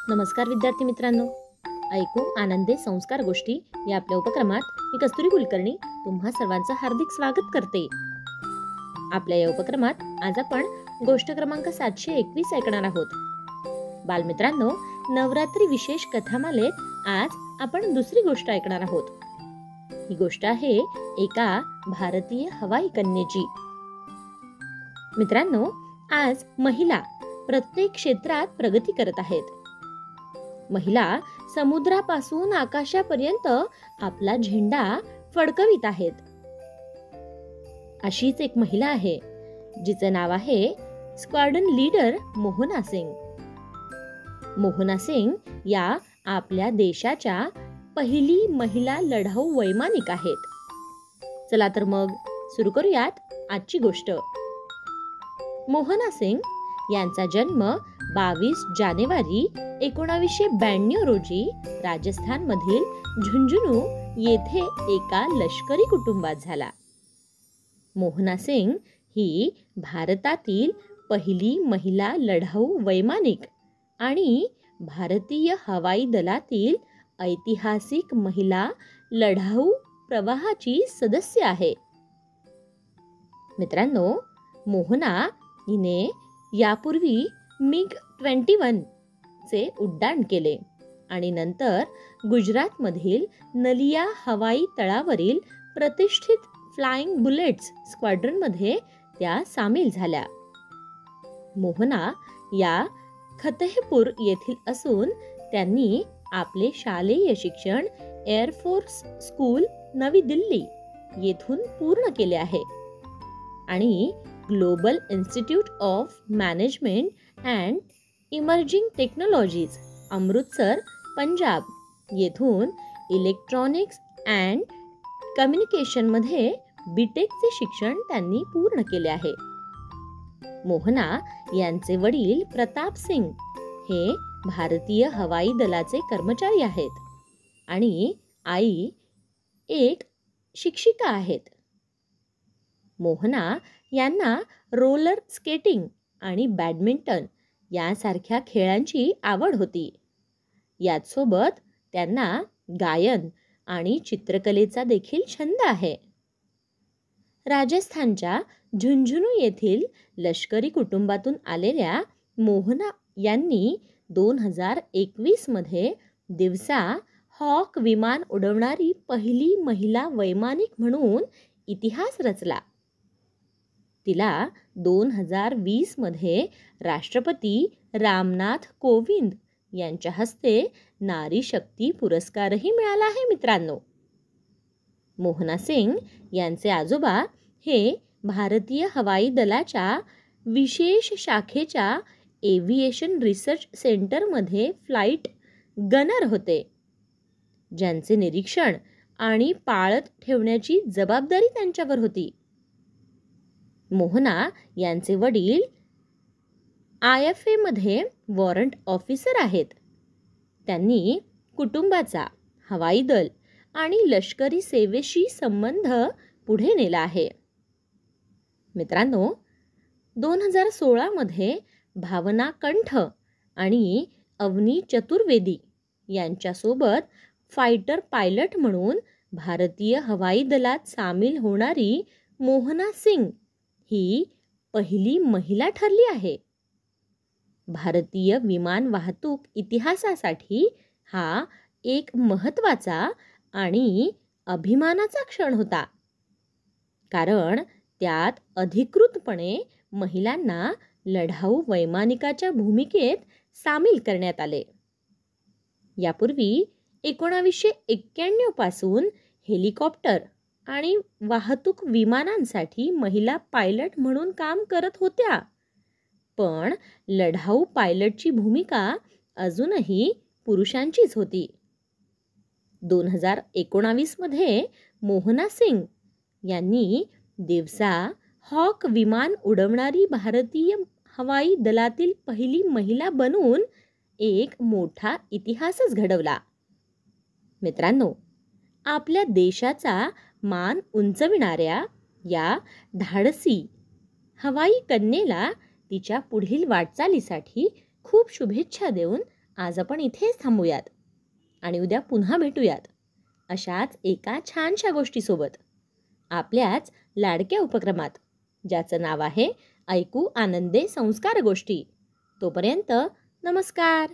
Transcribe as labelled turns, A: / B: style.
A: नमस्कार विद्यार्थी मित्रांनो, ऐकू आनंदे संस्कार गोष्टी या आपल्या उपक्रमात मी कस्तुरी कुलकर्णी तुम्हा सर्वांचं हार्दिक स्वागत करते. आपल्या या उपक्रमात आज आपण गोष्ट क्रमांक 721 ऐकणार आहोत. बालमित्रांनो, नवरात्री विशेष कथामालेत आज आपण दुसरी गोष्ट ऐकणार आहोत. ही गोष्ट आहे एका भारतीय हवाई कन्येची. मित्रांनो, आज महिला प्रत्येक क्षेत्रात प्रगती करत आहेत. महिला समुद्रापासून आकाशापर्यंत आपला झेंडा फडकवित आहेत. अशीच एक महिला आहे जिचं नाव आहे स्क्वॉड्रन लीडर मोहना सिंग. मोहना सिंग या आपल्या देशाच्या पहिली महिला लढाऊ वैमानिक आहेत. चला तर मग सुरू करूयात आजची गोष्ट. मोहना सिंग यांचा जन्म 22 जानेवारी 1992 रोजी राजस्थानमधील झुंझुनू येथे एका लष्करी कुटुंबात झाला. मोहना सिंग ही भारतातील पहिली महिला लढाऊ वैमानिक आणि भारतीय हवाई दलातील ऐतिहासिक महिला लढाऊ प्रवाहाची सदस्य आहे. मित्रांनो, मोहना हिने यापूर्वी MiG-21 चे उड्डाण केले आणि नंतर गुजरातमधील नलिया हवाई तळावरील प्रतिष्ठित फ्लाइंग बुलेट्स स्क्वॉड्रनमध्ये त्या सामील झाल्या. मोहना या फतेहपूर येथील असून त्यांनी आपले शालेय शिक्षण एअरफोर्स स्कूल नवी दिल्ली येथून पूर्ण केले आहे आणि global institute of management and emerging technologies Amritsar Punjab येथून इलेक्ट्रॉनिक्स अँड कम्युनिकेशनमध्ये बीटेकचे शिक्षण त्यांनी पूर्ण केले आहे. मोहना यांचे वडील प्रताप सिंग हे भारतीय हवाई दलाचे कर्मचारी आहेत आणि आई एक शिक्षिका आहेत. मोहना यांना रोलर स्केटिंग आणि बॅडमिंटन यासारख्या खेळांची आवड होती. याचसोबत त्यांना गायन आणि चित्रकलेचा देखील छंद आहे. राजस्थानच्या झुंझुनू येथील लष्करी कुटुंबातून आलेल्या मोहना यांनी 2021 मध्ये दिवसा हॉक विमान उडवणारी पहिली महिला वैमानिक म्हणून इतिहास रचला. तिला 2020 मध्ये राष्ट्रपती रामनाथ कोविंद यांच्या हस्ते नारी शक्ती पुरस्कारही मिळाला आहे. मित्रांनो, मोहना सिंग यांचे आजोबा हे भारतीय हवाई दलाच्या विशेष शाखेच्या एव्हिएशन रिसर्च सेंटरमध्ये फ्लाईट गनर होते, ज्यांचे निरीक्षण आणि पाळत ठेवण्याची जबाबदारी त्यांच्यावर होती. मोहना यांचे वडील IFA मध्ये वॉरंट ऑफिसर आहेत. त्यांनी कुटुंबाचा हवाई दल आणि लष्करी सेवेशी संबंध पुढे नेला आहे. मित्रांनो, 2016 मध्ये भावना कंठ आणि अवनी चतुर्वेदी यांच्यासोबत फायटर पायलट म्हणून भारतीय हवाई दलात सामील होणारी मोहना सिंग ही पहिली महिला ठरली आहे. भारतीय विमान वाहतूक इतिहासासाठी हा एक महत्त्वाचा आणि अभिमानाचा क्षण होता, कारण त्यात अधिकृतपणे महिलांना लढाऊ वैमानिकाच्या भूमिकेत सामील करण्यात आले. यापूर्वी 1991 पासून हेलिकॉप्टर आणि वाहतूक विमानांसाठी महिला पायलट म्हणून काम करत होत्या, पण लढाऊ पायलटची भूमिका अजूनही पुरुषांचीच होती. 2019 मध्ये मोहना सिंग यांनी दिवसा हॉक विमान उडवणारी भारतीय हवाई दलातील पहिली महिला बनून एक मोठा इतिहासच घडवला. मित्रांनो, आपल्या देशाचा मान उंचविणाऱ्या या धाडसी हवाई कन्येला तिच्या पुढील वाटचालीसाठी खूप शुभेच्छा देऊन आज आपण इथेच थांबूयात आणि उद्या पुन्हा भेटूयात अशाच एका छानशा गोष्टीसोबत, आपल्याच लाडक्या उपक्रमात, ज्याचं नाव आहे ऐकू आनंदे संस्कार गोष्टी. तोपर्यंत नमस्कार.